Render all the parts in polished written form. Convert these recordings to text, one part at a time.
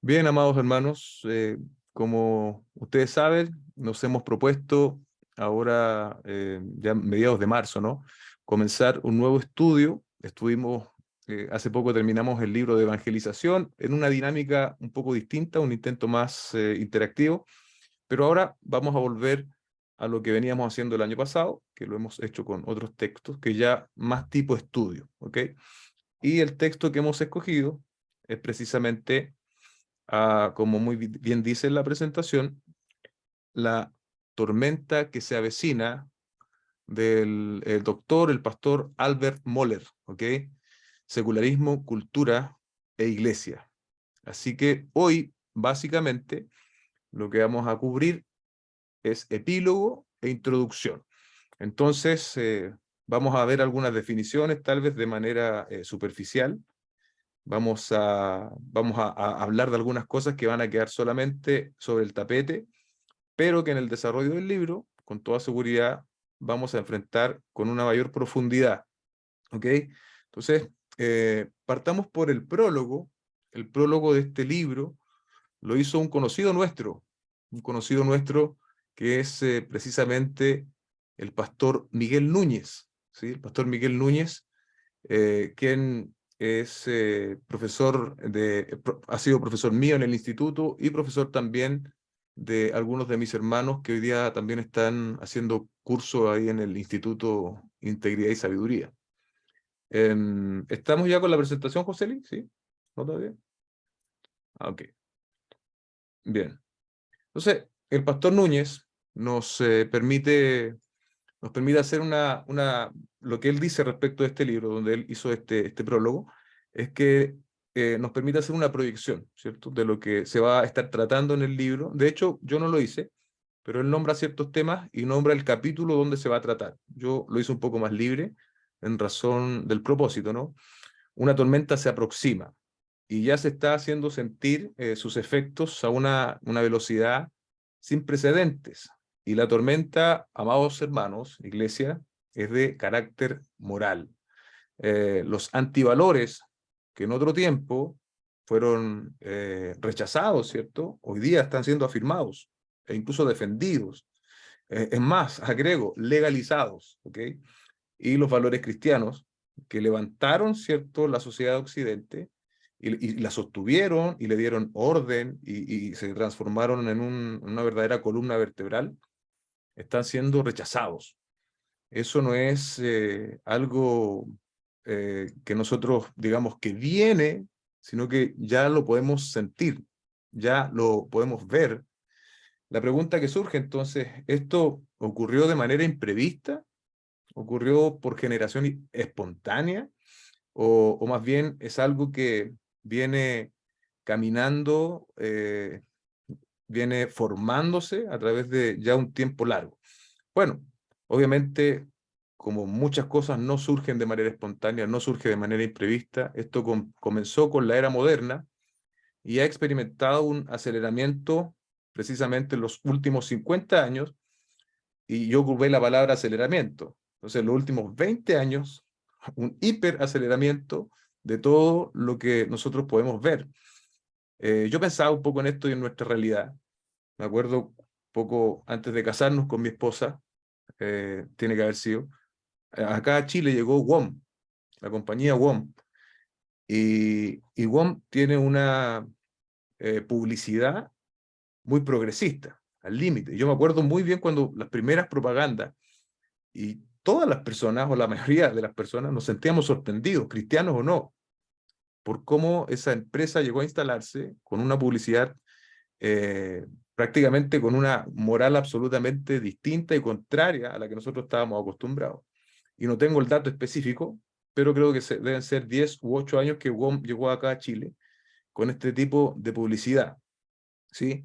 Bien, amados hermanos, como ustedes saben, nos hemos propuesto ahora, ya mediados de marzo, ¿no? Comenzar un nuevo estudio. Hace poco terminamos el libro de evangelización en una dinámica un poco distinta, un intento más interactivo, pero ahora vamos a volver a lo que veníamos haciendo el año pasado, que lo hemos hecho con otros textos, que ya más tipo estudio, ¿ok? Y el texto que hemos escogido es precisamente como muy bien dice en la presentación, la tormenta que se avecina del el doctor, el pastor Albert Moller, ¿ok? Secularismo, cultura e iglesia. Así que hoy, básicamente, lo que vamos a cubrir es epílogo e introducción. Entonces, vamos a ver algunas definiciones, tal vez de manera superficial. Vamos a hablar de algunas cosas que van a quedar solamente sobre el tapete, pero que en el desarrollo del libro, con toda seguridad, vamos a enfrentar con una mayor profundidad. ¿Ok? Entonces, partamos por el prólogo. El prólogo de este libro lo hizo un conocido nuestro que es precisamente el pastor Miguel Núñez, ¿sí? El pastor Miguel Núñez, quien es ha sido profesor mío en el instituto y profesor también de algunos de mis hermanos que hoy día también están haciendo curso ahí en el Instituto Integridad y Sabiduría. ¿Estamos ya con la presentación, Joseli? ¿Sí? ¿No todavía? Ah, ok, bien. Entonces, el pastor Núñez nos permite hacer lo que él dice respecto de este libro, donde él hizo este prólogo, es que nos permite hacer una proyección, ¿cierto? De lo que se va a estar tratando en el libro. De hecho, yo no lo hice, pero él nombra ciertos temas y nombra el capítulo donde se va a tratar. Yo lo hice un poco más libre en razón del propósito, ¿no? Una tormenta se aproxima y ya se está haciendo sentir sus efectos a una velocidad sin precedentes. Y la tormenta, amados hermanos, iglesia, es de carácter moral. Los antivalores que en otro tiempo fueron rechazados, ¿cierto? Hoy día están siendo afirmados e incluso defendidos. Es más, agrego, legalizados, ¿ok? Y los valores cristianos que levantaron, ¿cierto?, la sociedad de Occidente y la sostuvieron y le dieron orden y se transformaron en una verdadera columna vertebral, están siendo rechazados. Eso no es algo que nosotros digamos que viene, sino que ya lo podemos sentir, ya lo podemos ver. La pregunta que surge entonces, ¿esto ocurrió de manera imprevista? ¿Ocurrió por generación espontánea? ¿O más bien es algo que viene caminando, viene formándose a través de ya un tiempo largo? Bueno, obviamente, como muchas cosas no surgen de manera espontánea, no surge de manera imprevista, esto comenzó con la era moderna y ha experimentado un aceleramiento precisamente en los últimos 50 años, y yo ocupé la palabra aceleramiento. Entonces, en los últimos 20 años, un hiperaceleramiento de todo lo que nosotros podemos ver. Yo pensaba un poco en esto y en nuestra realidad. Me acuerdo poco antes de casarnos con mi esposa, tiene que haber sido, acá a Chile llegó WOM, la compañía WOM, y WOM tiene una publicidad muy progresista, al límite. Yo me acuerdo muy bien cuando las primeras propagandas, y todas las personas, o la mayoría de las personas, nos sentíamos sorprendidos, cristianos o no, por cómo esa empresa llegó a instalarse con una publicidad prácticamente con una moral absolutamente distinta y contraria a la que nosotros estábamos acostumbrados. Y no tengo el dato específico, pero creo que deben ser 10 u 8 años que WOM llegó acá a Chile con este tipo de publicidad, ¿sí?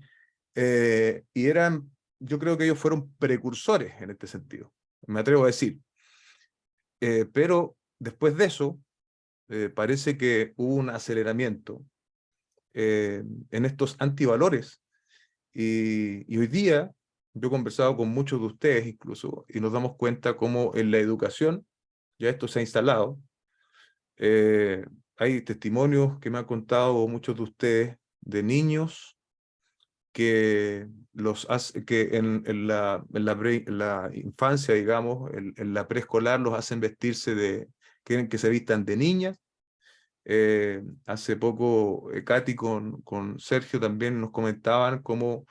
Yo creo que ellos fueron precursores en este sentido, me atrevo a decir. Pero después de eso, parece que hubo un aceleramiento en estos antivalores. Y hoy día yo he conversado con muchos de ustedes incluso, y nos damos cuenta cómo en la educación ya esto se ha instalado. Hay testimonios que me han contado muchos de ustedes de niños que, que en la infancia, digamos, en la preescolar los hacen vestirse quieren que se vistan de niñas. Hace poco Katy con Sergio también nos comentaban cómo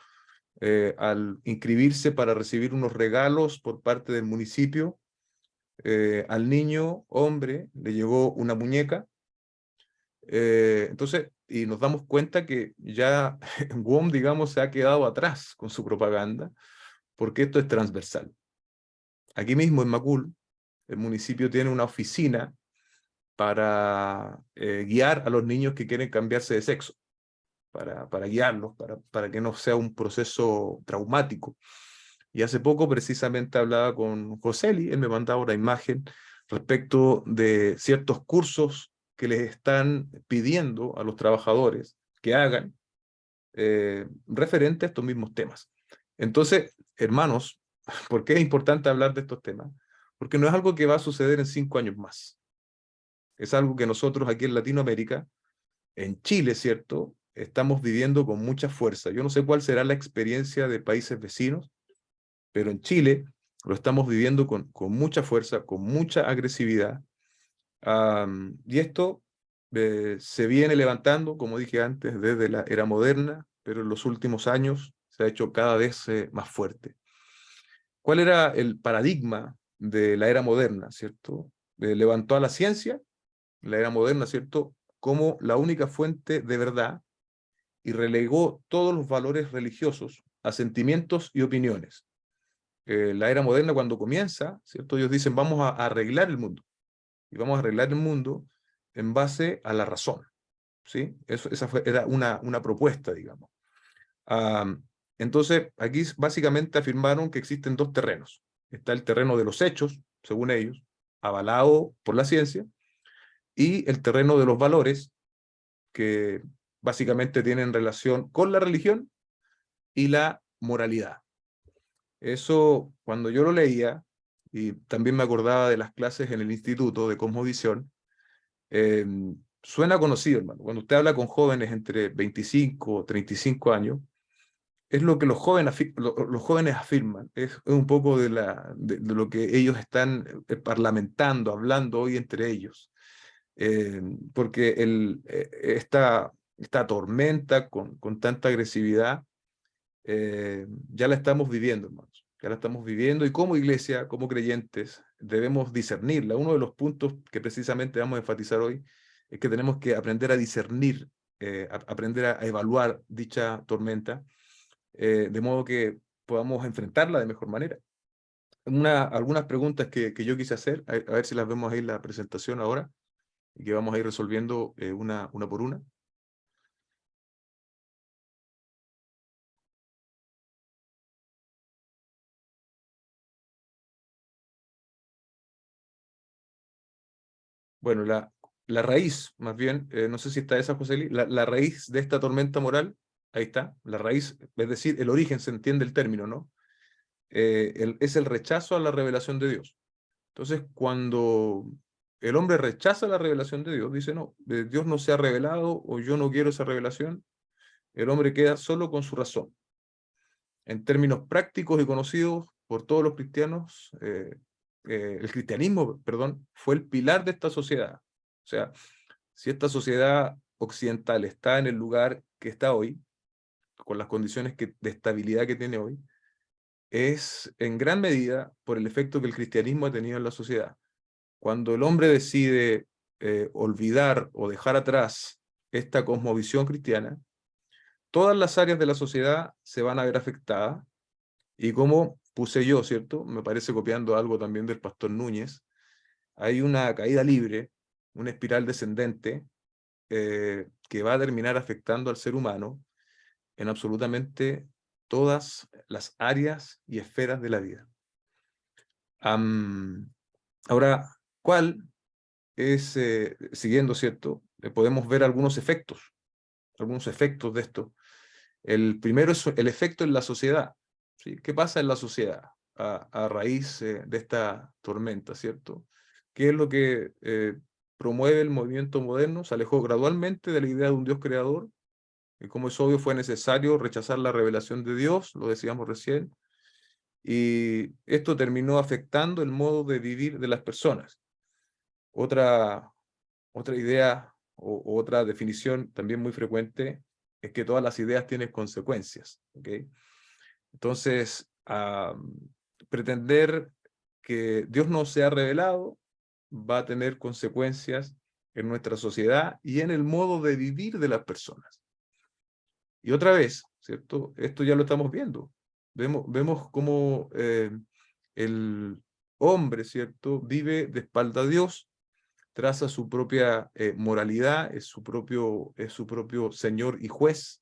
al inscribirse para recibir unos regalos por parte del municipio, al niño hombre le llegó una muñeca. Entonces, y nos damos cuenta que ya WOM, digamos, se ha quedado atrás con su propaganda, porque esto es transversal. Aquí mismo en Macul, el municipio tiene una oficina para guiar a los niños que quieren cambiarse de sexo, para guiarlos, para que no sea un proceso traumático. Y hace poco precisamente hablaba con Joseli, él me mandaba una imagen respecto de ciertos cursos que les están pidiendo a los trabajadores que hagan referente a estos mismos temas. Entonces, hermanos, ¿por qué es importante hablar de estos temas? Porque no es algo que va a suceder en 5 años más. Es algo que nosotros aquí en Latinoamérica, en Chile, ¿cierto?, estamos viviendo con mucha fuerza. Yo no sé cuál será la experiencia de países vecinos, pero en Chile lo estamos viviendo con mucha fuerza, con mucha agresividad. Y esto se viene levantando, como dije antes, desde la era moderna, pero en los últimos años se ha hecho cada vez más fuerte. ¿Cuál era el paradigma de la era moderna, cierto? Levantó a la ciencia, la era moderna, ¿cierto?, como la única fuente de verdad y relegó todos los valores religiosos a sentimientos y opiniones. La era moderna cuando comienza, ¿cierto?, ellos dicen vamos a arreglar el mundo y vamos a arreglar el mundo en base a la razón, ¿sí? Esa era una propuesta, digamos. Entonces, aquí básicamente afirmaron que existen dos terrenos. Está el terreno de los hechos, según ellos, avalado por la ciencia, y el terreno de los valores, que básicamente tienen relación con la religión y la moralidad. Eso, cuando yo lo leía, y también me acordaba de las clases en el instituto de Cosmovisión, suena conocido, hermano. Cuando usted habla con jóvenes entre 25 o 35 años, es lo que los jóvenes afirman, es un poco de lo que ellos están parlamentando, hablando hoy entre ellos. Porque esta tormenta con tanta agresividad ya la estamos viviendo, hermanos. Ya la estamos viviendo y como iglesia, como creyentes, debemos discernirla. Uno de los puntos que precisamente vamos a enfatizar hoy es que tenemos que aprender a discernir, aprender a evaluar dicha tormenta, de modo que podamos enfrentarla de mejor manera. Algunas preguntas que yo quise hacer, a ver si las vemos ahí en la presentación ahora, y que vamos a ir resolviendo una por una. Bueno, la raíz, más bien, no sé si está esa, José, la raíz de esta tormenta moral, ahí está, la raíz, es decir, el origen, se entiende el término, ¿no? Es el rechazo a la revelación de Dios. Entonces, cuando el hombre rechaza la revelación de Dios, dice, no, Dios no se ha revelado o yo no quiero esa revelación, el hombre queda solo con su razón. En términos prácticos y conocidos por todos los cristianos, el cristianismo, perdón, fue el pilar de esta sociedad. O sea, si esta sociedad occidental está en el lugar que está hoy, con las condiciones de estabilidad que tiene hoy, es en gran medida por el efecto que el cristianismo ha tenido en la sociedad. Cuando el hombre decide olvidar o dejar atrás esta cosmovisión cristiana, todas las áreas de la sociedad se van a ver afectadas, y como puse yo, ¿cierto? Me parece copiando algo también del pastor Núñez, hay una caída libre, una espiral descendente, que va a terminar afectando al ser humano en absolutamente todas las áreas y esferas de la vida. Ahora, ¿cuál es, siguiendo, ¿cierto? Podemos ver algunos efectos de esto. El primero es el efecto en la sociedad, ¿sí? ¿Qué pasa en la sociedad a raíz de esta tormenta, ¿cierto? ¿Qué es lo que promueve el movimiento moderno? Se alejó gradualmente de la idea de un Dios creador, que como es obvio fue necesario rechazar la revelación de Dios, lo decíamos recién, y esto terminó afectando el modo de vivir de las personas. Otra idea o otra definición también muy frecuente es que todas las ideas tienen consecuencias, ¿ok? Entonces, pretender que Dios no se ha revelado va a tener consecuencias en nuestra sociedad y en el modo de vivir de las personas. Y otra vez, ¿cierto? Esto ya lo estamos viendo. Vemos cómo el hombre, ¿cierto? Vive de espalda a Dios, traza su propia moralidad, es su propio señor y juez,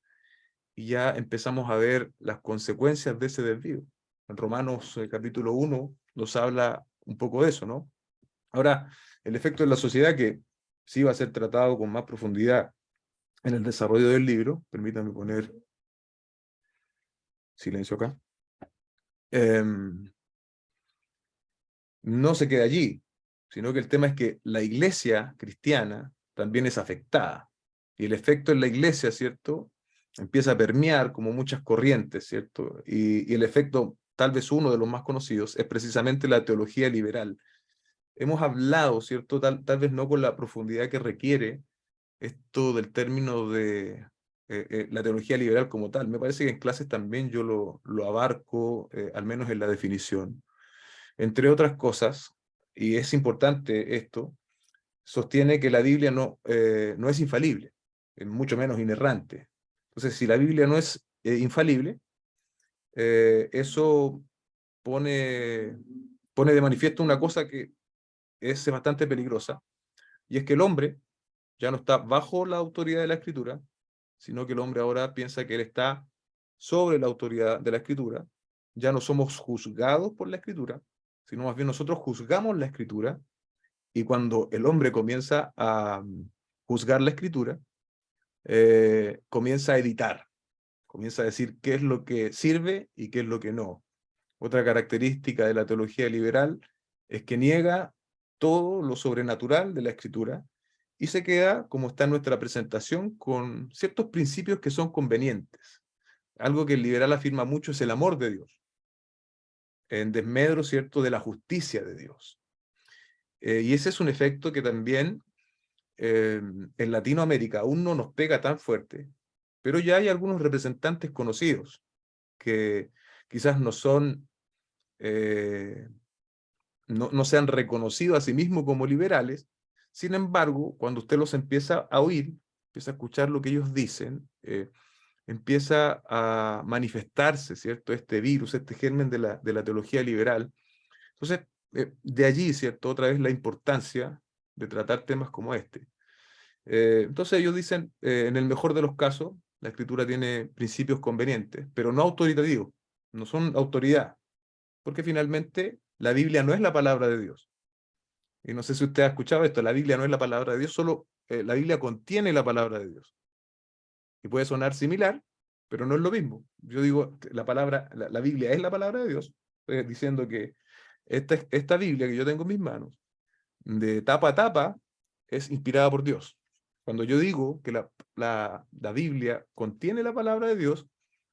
y ya empezamos a ver las consecuencias de ese desvío. En Romanos capítulo 1 nos habla un poco de eso, ¿no? Ahora, el efecto en la sociedad, que sí va a ser tratado con más profundidad en el desarrollo del libro, permítanme poner silencio acá, no se queda allí, sino que el tema es que la iglesia cristiana también es afectada. Y el efecto en la iglesia, ¿cierto? Empieza a permear como muchas corrientes, ¿cierto? Y el efecto, tal vez uno de los más conocidos, es precisamente la teología liberal. Hemos hablado, ¿cierto? Tal vez no con la profundidad que requiere esto del término de la teología liberal como tal. Me parece que en clases también yo lo abarco, al menos en la definición. Entre otras cosas, y es importante esto, sostiene que la Biblia no es infalible, mucho menos inerrante. Entonces, si la Biblia no es infalible, eso pone, pone de manifiesto una cosa que es bastante peligrosa, y es que el hombre ya no está bajo la autoridad de la Escritura, sino que el hombre ahora piensa que él está sobre la autoridad de la Escritura. Ya no somos juzgados por la Escritura, sino más bien nosotros juzgamos la Escritura, y cuando el hombre comienza a juzgar la Escritura, comienza a editar, comienza a decir qué es lo que sirve y qué es lo que no. Otra característica de la teología liberal es que niega todo lo sobrenatural de la Escritura y se queda, como está en nuestra presentación, con ciertos principios que son convenientes. Algo que el liberal afirma mucho es el amor de Dios, en desmedro, ¿cierto?, de la justicia de Dios. Y ese es un efecto que también en Latinoamérica aún no nos pega tan fuerte, pero ya hay algunos representantes conocidos que quizás no se han reconocido a sí mismos como liberales. Sin embargo, cuando usted los empieza a oír, empieza a escuchar lo que ellos dicen, empieza a manifestarse, ¿cierto?, este virus, este germen de la teología liberal. Entonces, de allí, ¿cierto?, otra vez la importancia de tratar temas como este. Entonces ellos dicen, en el mejor de los casos, la Escritura tiene principios convenientes, pero no autoritativos, no son autoridad, porque finalmente la Biblia no es la palabra de Dios. Y no sé si usted ha escuchado esto, la Biblia no es la palabra de Dios, solo la Biblia contiene la palabra de Dios. Y puede sonar similar, pero no es lo mismo. Yo digo, la Biblia es la palabra de Dios, diciendo que esta Biblia que yo tengo en mis manos, de tapa a tapa, es inspirada por Dios. Cuando yo digo que la Biblia contiene la palabra de Dios,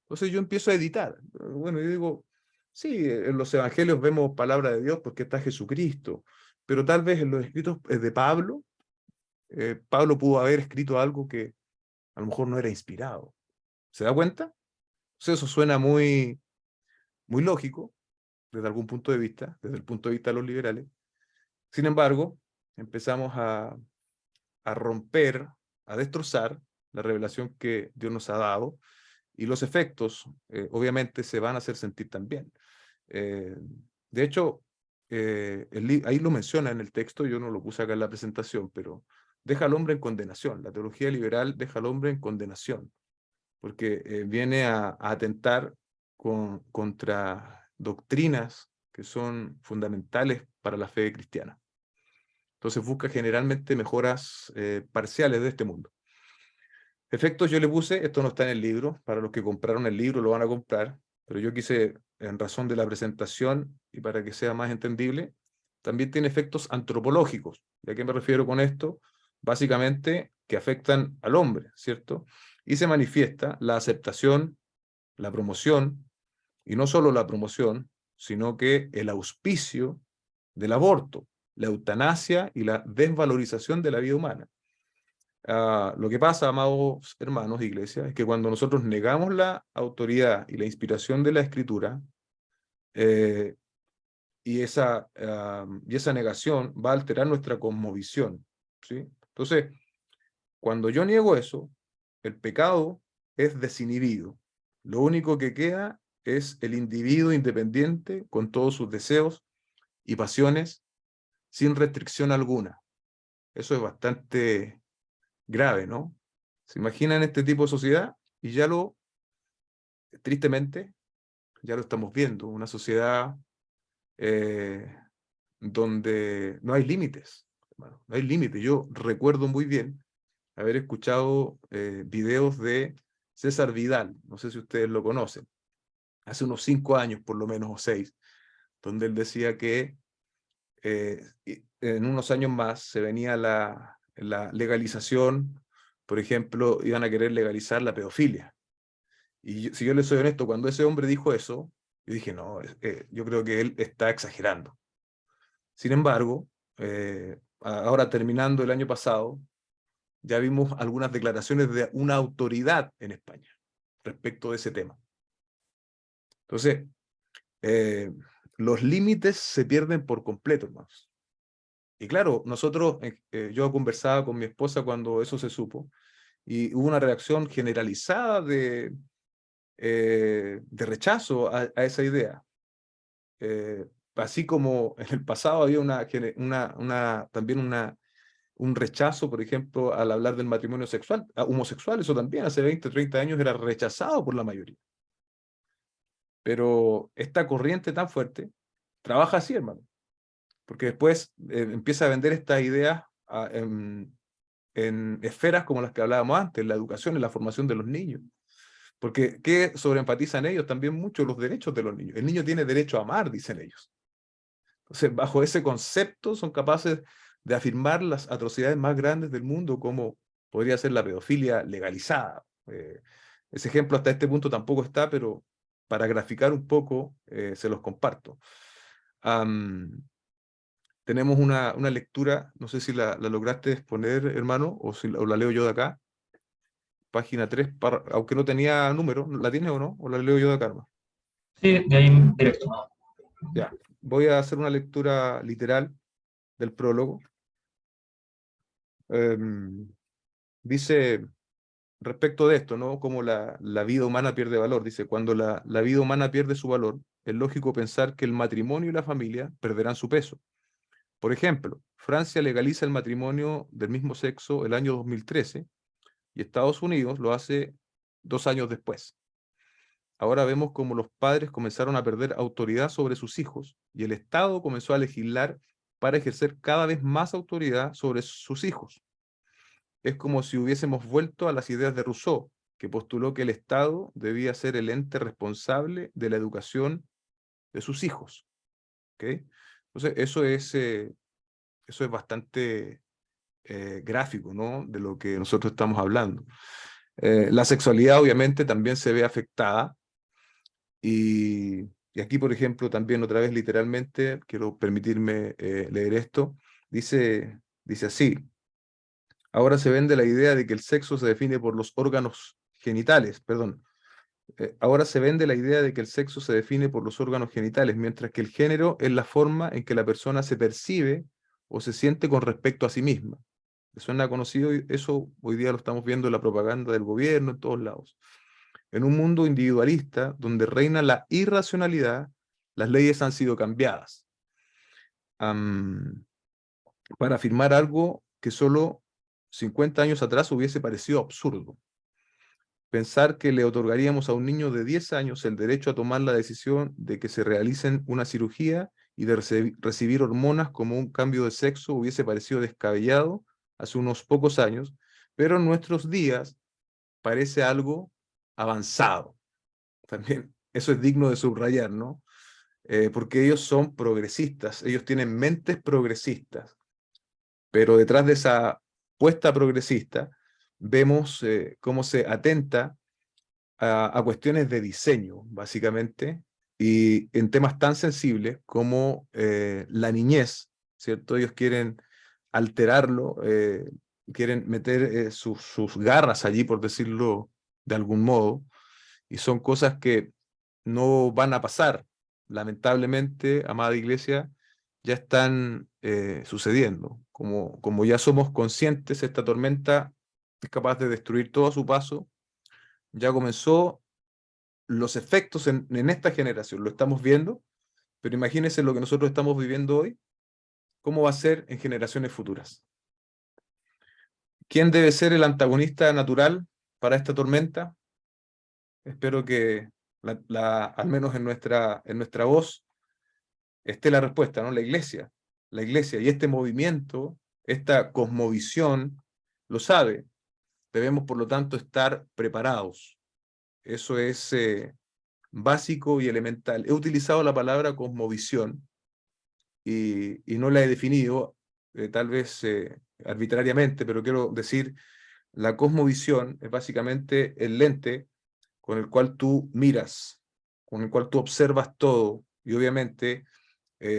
entonces yo empiezo a editar. Bueno, yo digo, sí, en los evangelios vemos palabra de Dios porque está Jesucristo, pero tal vez en los escritos de Pablo, Pablo pudo haber escrito algo que a lo mejor no era inspirado. ¿Se da cuenta? Entonces eso suena muy lógico desde algún punto de vista, desde el punto de vista de los liberales. Sin embargo, empezamos a romper, a destrozar la revelación que Dios nos ha dado, y los efectos, obviamente, se van a hacer sentir también. Eh, de hecho, ahí lo menciona en el texto, yo no lo puse acá en la presentación, pero deja al hombre en condenación. La teología liberal deja al hombre en condenación, porque viene a atentar contra doctrinas que son fundamentales para la fe cristiana. Entonces busca generalmente mejoras parciales de este mundo. Efectos yo le puse, esto no está en el libro, para los que compraron el libro lo van a comprar, pero yo quise, en razón de la presentación y para que sea más entendible, también tiene efectos antropológicos. ¿Y a qué me refiero con esto? Básicamente que afectan al hombre, ¿cierto? y se manifiesta la aceptación, la promoción, y no solo la promoción, sino que el auspicio del aborto, la eutanasia y la desvalorización de la vida humana. Lo que pasa, amados hermanos de iglesia, es que cuando nosotros negamos la autoridad y la inspiración de la Escritura, eh, y esa negación va a alterar nuestra cosmovisión, ¿sí? Entonces, cuando yo niego eso, el pecado es desinhibido. Lo único que queda es el individuo independiente con todos sus deseos y pasiones sin restricción alguna. Eso es bastante grave, ¿no? ¿Se imaginan este tipo de sociedad? Y tristemente, ya lo estamos viendo, una sociedad eh, donde no hay límites, hermano, no hay límites. Yo recuerdo muy bien haber escuchado videos de César Vidal, no sé si ustedes lo conocen, hace unos 5 años por lo menos, o 6, donde él decía que en unos años más se venía la legalización, por ejemplo, iban a querer legalizar la pedofilia. Y si yo le soy honesto, cuando ese hombre dijo eso, yo dije, no, yo creo que él está exagerando. Sin embargo, ahora terminando el año pasado, ya vimos algunas declaraciones de una autoridad en España respecto de ese tema. Entonces, eh, los límites se pierden por completo, hermanos. Y claro, yo conversaba con mi esposa cuando eso se supo, y hubo una reacción generalizada de rechazo a esa idea. Así como en el pasado había también un rechazo, por ejemplo, al hablar del matrimonio sexual, homosexual, eso también hace 20, 30 años era rechazado por la mayoría. Pero esta corriente tan fuerte trabaja así, hermano, porque después empieza a vender estas ideas en esferas como las que hablábamos antes, la educación y la formación de los niños. Porque, ¿qué sobreenfatizan ellos? También mucho los derechos de los niños. El niño tiene derecho a amar, dicen ellos. Entonces, bajo ese concepto son capaces de afirmar las atrocidades más grandes del mundo, como podría ser la pedofilia legalizada. Ese ejemplo hasta este punto tampoco está, pero para graficar un poco, se los comparto. Tenemos una lectura, no sé si la lograste exponer, hermano, o la leo yo de acá. Página 3, aunque no tenía número, ¿la tienes o no? ¿O la leo yo de acá, hermano? Sí, de ahí en directo. Ya, voy a hacer una lectura literal del prólogo. Dice, respecto de esto, ¿no? Cómo la vida humana pierde valor. Dice, cuando la vida humana pierde su valor, es lógico pensar que el matrimonio y la familia perderán su peso. Por ejemplo, Francia legaliza el matrimonio del mismo sexo el año 2013 y Estados Unidos lo hace 2 años después. Ahora vemos cómo los padres comenzaron a perder autoridad sobre sus hijos y el Estado comenzó a legislar para ejercer cada vez más autoridad sobre sus hijos. Es como si hubiésemos vuelto a las ideas de Rousseau, que postuló que el Estado debía ser el ente responsable de la educación de sus hijos. ¿Okay? Entonces, eso es bastante gráfico, ¿no? De lo que nosotros estamos hablando. La sexualidad obviamente también se ve afectada y aquí, por ejemplo, también otra vez literalmente, quiero permitirme leer esto, dice así: ahora se vende la idea de que el sexo se define por los órganos genitales, perdón. Ahora se vende la idea de que el sexo se define por los órganos genitales, mientras que el género es la forma en que la persona se percibe o se siente con respecto a sí misma. ¿Les suena conocido? Eso hoy día lo estamos viendo en la propaganda del gobierno, en todos lados. En un mundo individualista donde reina la irracionalidad, las leyes han sido cambiadas para afirmar algo que solo 50 años atrás hubiese parecido absurdo. Pensar que le otorgaríamos a un niño de 10 años el derecho a tomar la decisión de que se realicen una cirugía y de recibir hormonas como un cambio de sexo hubiese parecido descabellado hace unos pocos años, pero en nuestros días parece algo avanzado. También eso es digno de subrayar, ¿no? Porque ellos son progresistas, ellos tienen mentes progresistas, pero detrás de esa puesta progresista vemos cómo se atenta a cuestiones de diseño, básicamente, y en temas tan sensibles como la niñez, ¿cierto? Ellos quieren alterarlo, quieren meter sus garras allí, por decirlo de algún modo, y son cosas que no van a pasar. Lamentablemente, amada iglesia, ya están sucediendo. Como ya somos conscientes, esta tormenta es capaz de destruir todo a su paso. Ya comenzó los efectos en esta generación, lo estamos viendo, pero imagínense lo que nosotros estamos viviendo hoy, cómo va a ser en generaciones futuras. ¿Quién debe ser el antagonista natural para esta tormenta? Espero que al menos en nuestra voz esté la respuesta, ¿no? La iglesia y este movimiento, esta cosmovisión, lo sabe. Debemos, por lo tanto, estar preparados. Eso es básico y elemental. He utilizado la palabra cosmovisión y no la he definido, tal vez arbitrariamente, pero quiero decir, la cosmovisión es básicamente el lente con el cual tú miras, con el cual tú observas todo y obviamente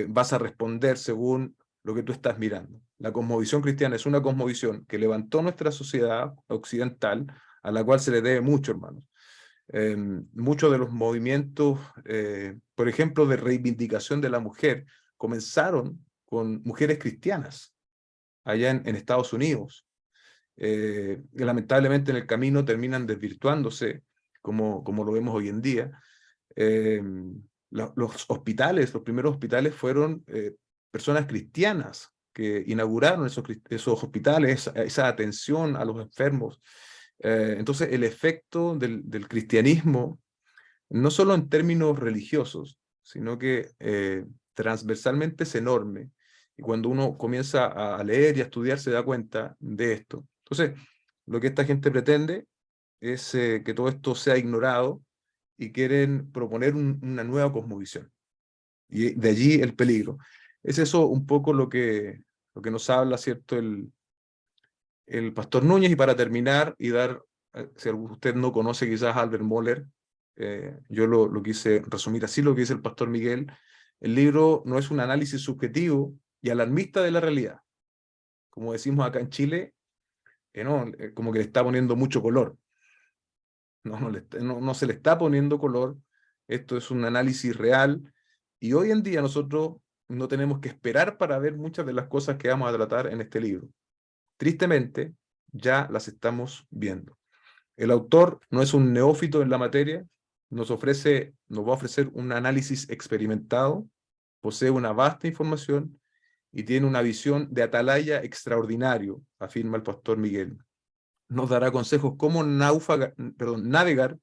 vas a responder según lo que tú estás mirando. La cosmovisión cristiana es una cosmovisión que levantó nuestra sociedad occidental, a la cual se le debe mucho, hermanos. Muchos de los movimientos, por ejemplo, de reivindicación de la mujer, comenzaron con mujeres cristianas allá en Estados Unidos. Que lamentablemente en el camino terminan desvirtuándose, como lo vemos hoy en día. Los hospitales, los primeros hospitales fueron personas cristianas que inauguraron esos hospitales, esa atención a los enfermos. Entonces, el efecto del cristianismo, no solo en términos religiosos, sino que transversalmente es enorme. Y cuando uno comienza a leer y a estudiar, se da cuenta de esto. Entonces, lo que esta gente pretende es que todo esto sea ignorado y quieren proponer una nueva cosmovisión. Y de allí el peligro. Es eso un poco lo que nos habla, ¿cierto? El pastor Núñez. Y para terminar y dar, si usted no conoce quizás a Albert Mohler, yo lo quise resumir así, lo que dice el pastor Miguel. El libro no es un análisis subjetivo y alarmista de la realidad. Como decimos acá en Chile, no, como que le está poniendo mucho color. No se le está poniendo color. Esto es un análisis real. Y hoy en día nosotros no tenemos que esperar para ver muchas de las cosas que vamos a tratar en este libro. Tristemente, ya las estamos viendo. El autor no es un neófito en la materia, nos va a ofrecer un análisis experimentado, posee una vasta información y tiene una visión de atalaya extraordinario, afirma el pastor Miguel. Nos dará consejos cómo navegar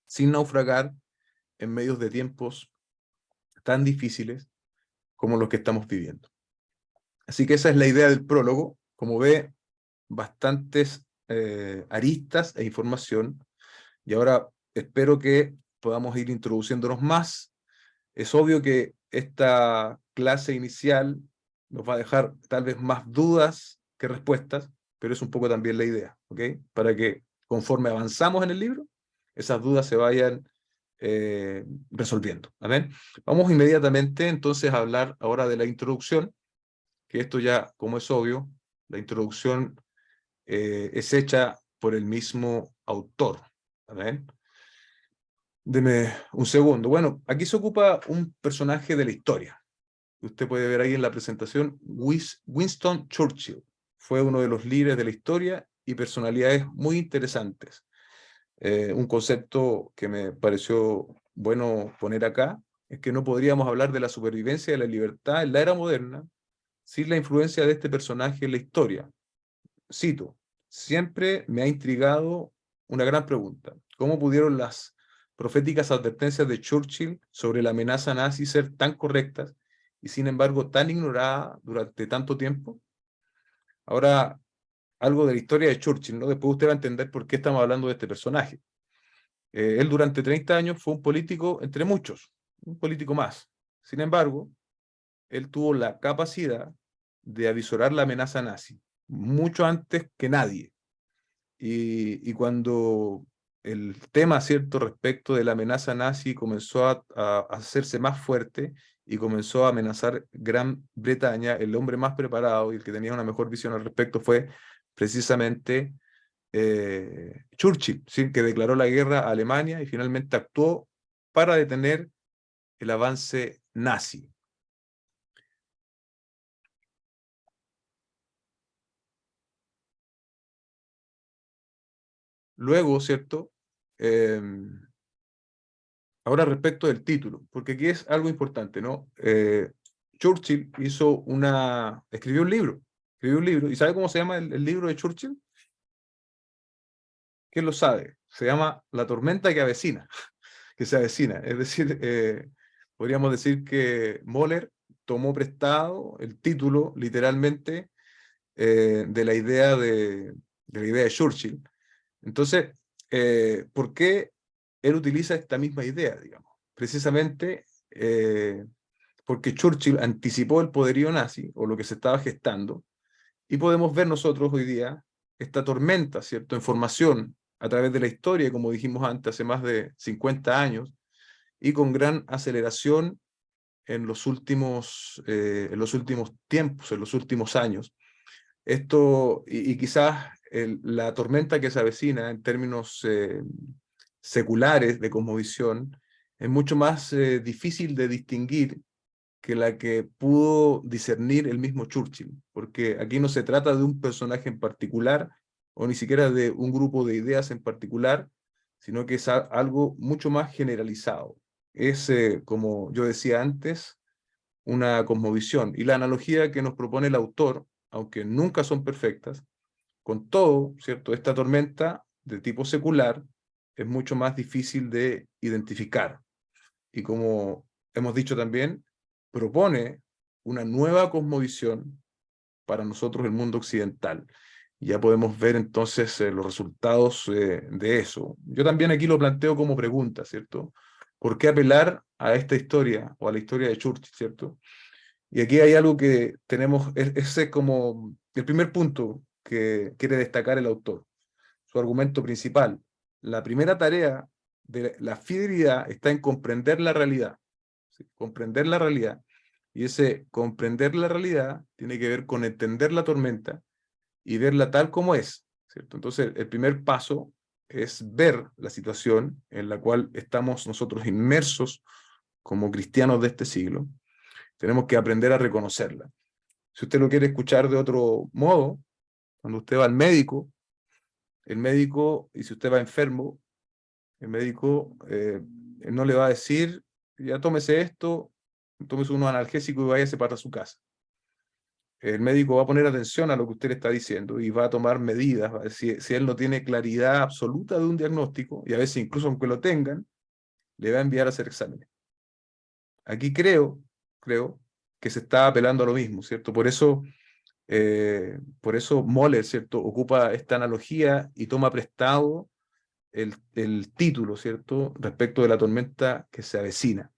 sin naufragar en medios de tiempos tan difíciles como los que estamos viviendo. Así que esa es la idea del prólogo. Como ve, bastantes aristas e información, y ahora espero que podamos ir introduciéndonos más. Es obvio que esta clase inicial nos va a dejar tal vez más dudas que respuestas, pero es un poco también la idea, ¿ok? Para que conforme avanzamos en el libro, esas dudas se vayan resolviendo. ¿Amén? Vamos inmediatamente entonces a hablar ahora de la introducción, que esto ya, como es obvio, la introducción es hecha por el mismo autor. ¿Amén? Deme un segundo. Bueno, aquí se ocupa un personaje de la historia. Usted puede ver ahí en la presentación, Winston Churchill. Fue uno de los líderes de la historia y personalidades muy interesantes. Un concepto que me pareció bueno poner acá es que no podríamos hablar de la supervivencia de la libertad en la era moderna sin la influencia de este personaje en la historia. Cito: siempre me ha intrigado una gran pregunta. ¿Cómo pudieron las proféticas advertencias de Churchill sobre la amenaza nazi ser tan correctas y sin embargo tan ignoradas durante tanto tiempo? Ahora, algo de la historia de Churchill, ¿no? Después usted va a entender por qué estamos hablando de este personaje. Él durante 30 años fue un político entre muchos, un político más. Sin embargo, él tuvo la capacidad de avisorar la amenaza nazi mucho antes que nadie. y cuando el tema, ¿cierto?, respecto de la amenaza nazi comenzó a hacerse más fuerte y comenzó a amenazar Gran Bretaña, el hombre más preparado y el que tenía una mejor visión al respecto fue precisamente Churchill, ¿sí?, que declaró la guerra a Alemania y finalmente actuó para detener el avance nazi. Luego, ¿cierto? Ahora respecto del título, porque aquí es algo importante, ¿no? Churchill escribió un libro, ¿y sabe cómo se llama el libro de Churchill? ¿Quién lo sabe? Se llama La tormenta que avecina, que se avecina. Es decir, podríamos decir que Moller tomó prestado el título, literalmente, de la idea de Churchill. Entonces, ¿por qué él utiliza esta misma idea, digamos? Precisamente porque Churchill anticipó el poderío nazi, o lo que se estaba gestando, y podemos ver nosotros hoy día esta tormenta, ¿cierto?, en formación a través de la historia, como dijimos antes, hace más de 50 años, y con gran aceleración en los últimos tiempos, en los últimos años. Esto, y quizás la tormenta que se avecina en términos seculares de cosmovisión es mucho más difícil de distinguir que la que pudo discernir el mismo Churchill, porque aquí no se trata de un personaje en particular o ni siquiera de un grupo de ideas en particular, sino que es algo mucho más generalizado. Es, como yo decía antes, una cosmovisión. Y la analogía que nos propone el autor, aunque nunca son perfectas, con todo, ¿cierto?, esta tormenta de tipo secular es mucho más difícil de identificar. Y como hemos dicho también, propone una nueva cosmovisión para nosotros el mundo occidental. Ya podemos ver entonces los resultados de eso. Yo también aquí lo planteo como pregunta, ¿cierto? ¿Por qué apelar a esta historia o a la historia de Churchill, ¿cierto? Y aquí hay algo que tenemos, ese es como el primer punto que quiere destacar el autor, su argumento principal. La primera tarea de la fidelidad está en comprender la realidad, ¿sí? Comprender la realidad. Y ese comprender la realidad tiene que ver con entender la tormenta y verla tal como es, ¿cierto? Entonces, el primer paso es ver la situación en la cual estamos nosotros inmersos como cristianos de este siglo. Tenemos que aprender a reconocerla. Si usted lo quiere escuchar de otro modo, cuando usted va al médico, el médico, y si usted va enfermo, el médico no le va a decir, ya tómese esto, tómese unos analgésicos y váyase para su casa. El médico va a poner atención a lo que usted le está diciendo y va a tomar medidas. Si él no tiene claridad absoluta de un diagnóstico, y a veces incluso aunque lo tengan, le va a enviar a hacer exámenes. Aquí creo que se está apelando a lo mismo, ¿cierto? Por eso Moller, ¿cierto?, ocupa esta analogía y toma prestado el título, ¿cierto?, respecto de la tormenta que se avecina.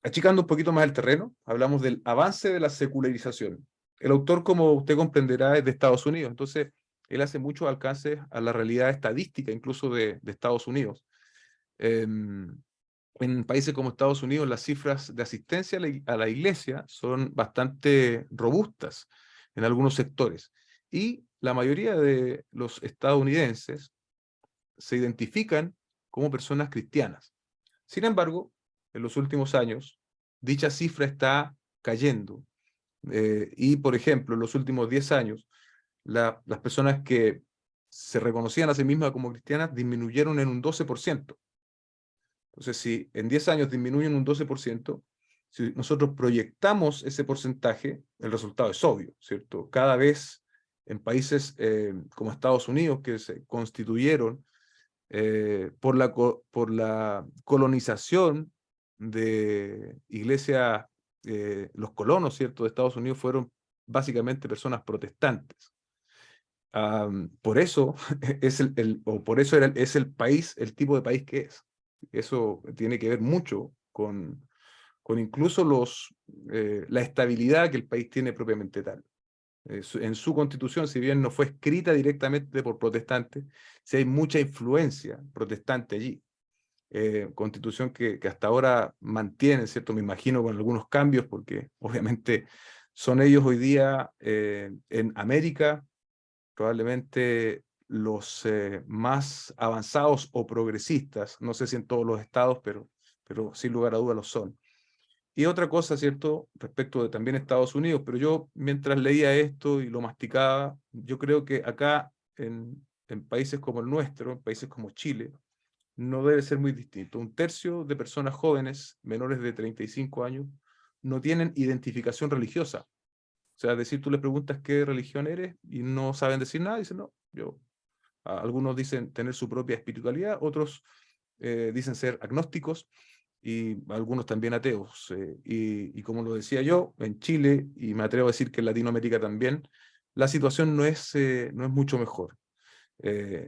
Achicando un poquito más el terreno, hablamos del avance de la secularización. El autor, como usted comprenderá, es de Estados Unidos, entonces él hace muchos alcances a la realidad estadística, incluso de Estados Unidos. En países como Estados Unidos, las cifras de asistencia a la iglesia son bastante robustas en algunos sectores. Y la mayoría de los estadounidenses se identifican como personas cristianas. Sin embargo, en los últimos años, dicha cifra está cayendo. Y, por ejemplo, en los últimos 10 años, las personas que se reconocían a sí mismas como cristianas disminuyeron en un 12%. Entonces, si en 10 años disminuyen un 12%, si nosotros proyectamos ese porcentaje, el resultado es obvio, ¿cierto? Cada vez en países como Estados Unidos, que se constituyeron por la colonización de iglesias, los colonos, ¿cierto?, de Estados Unidos fueron básicamente personas protestantes. Por eso es el país, el tipo de país que es. Eso tiene que ver mucho con incluso la estabilidad que el país tiene propiamente tal. En su constitución, si bien no fue escrita directamente por protestantes, sí hay mucha influencia protestante allí. Constitución que hasta ahora mantiene, ¿cierto? Me imagino con algunos cambios, porque obviamente son ellos hoy día en América probablemente los más avanzados o progresistas, no sé si en todos los estados, pero sin lugar a dudas lo son. Y otra cosa, ¿cierto? Respecto de también Estados Unidos, pero yo mientras leía esto y lo masticaba, yo creo que acá en países como el nuestro, en países como Chile, no debe ser muy distinto. Un tercio de personas jóvenes, menores de 35 años, no tienen identificación religiosa. O sea, es decir, tú les preguntas qué religión eres y no saben decir nada, dicen, no, yo. Algunos dicen tener su propia espiritualidad, otros dicen ser agnósticos y algunos también ateos. Y como lo decía yo, en Chile, y me atrevo a decir que en Latinoamérica también, la situación no es mucho mejor.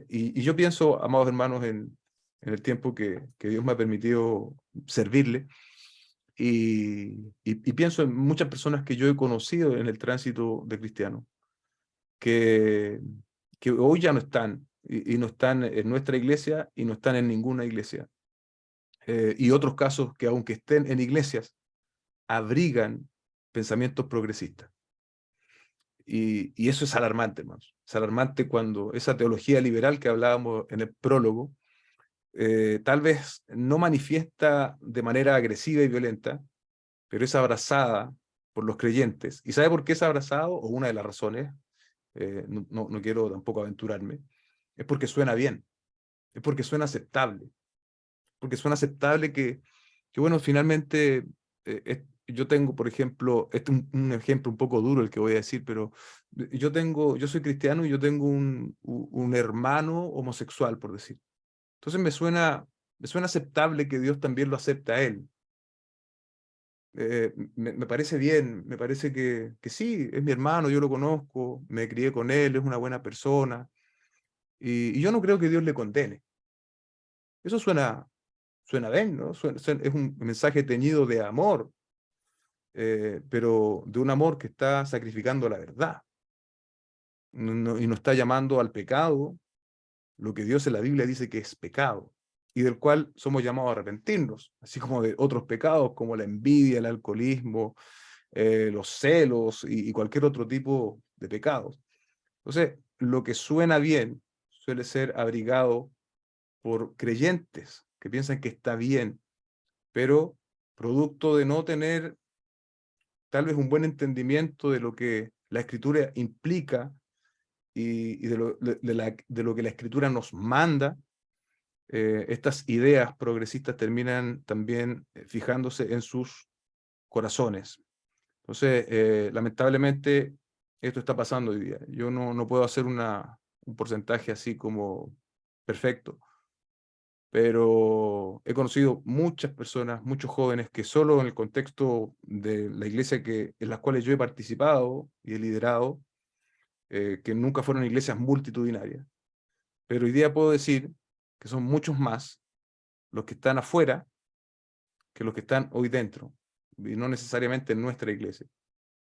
Y yo pienso, amados hermanos, en el tiempo que Dios me ha permitido servirle, y pienso en muchas personas que yo he conocido en el tránsito de cristiano, que, que hoy ya no están, y no están en nuestra iglesia y no están en ninguna iglesia. Y otros casos que aunque estén en iglesias, abrigan pensamientos progresistas. Y eso es alarmante, hermanos. Es alarmante cuando esa teología liberal que hablábamos en el prólogo, tal vez no manifiesta de manera agresiva y violenta, pero es abrazada por los creyentes. ¿Y sabe por qué es abrazado? O una de las razones, no quiero tampoco aventurarme, es porque suena bien, es porque suena aceptable, porque suena aceptable que bueno, finalmente, yo tengo, por ejemplo, este es un ejemplo un poco duro el que voy a decir, pero yo soy cristiano y yo tengo un hermano homosexual, por decir. Entonces me suena aceptable que Dios también lo acepte a él. Me parece bien, me parece que sí, es mi hermano, yo lo conozco, me crié con él, es una buena persona, y yo no creo que Dios le condene. Eso suena bien, ¿no? Es un mensaje teñido de amor, pero de un amor que está sacrificando la verdad, y no está llamando al pecado, lo que Dios en la Biblia dice que es pecado, y del cual somos llamados a arrepentirnos, así como de otros pecados como la envidia, el alcoholismo, los celos y cualquier otro tipo de pecados. Entonces, lo que suena bien suele ser abrigado por creyentes que piensan que está bien, pero producto de no tener tal vez un buen entendimiento de lo que la escritura implica, y de lo que la escritura nos manda, estas ideas progresistas terminan también fijándose en sus corazones. Entonces, lamentablemente, esto está pasando hoy día. Yo no puedo hacer un porcentaje así como perfecto, pero he conocido muchas personas, muchos jóvenes, que solo en el contexto de la iglesia en las cuales yo he participado y he liderado, que nunca fueron iglesias multitudinarias, pero hoy día puedo decir que son muchos más los que están afuera que los que están hoy dentro, y no necesariamente en nuestra iglesia,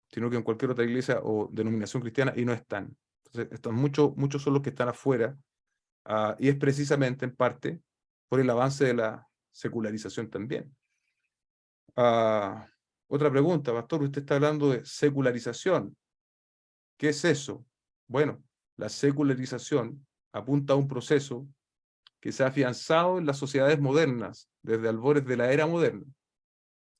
sino que en cualquier otra iglesia o denominación cristiana, y no están. Entonces, muchos son los que están afuera, y es precisamente en parte por el avance de la secularización también. Ah, Otra pregunta, pastor, usted está hablando de secularización. ¿Qué es eso? Bueno, la secularización apunta a un proceso que se ha afianzado en las sociedades modernas, desde albores de la era moderna.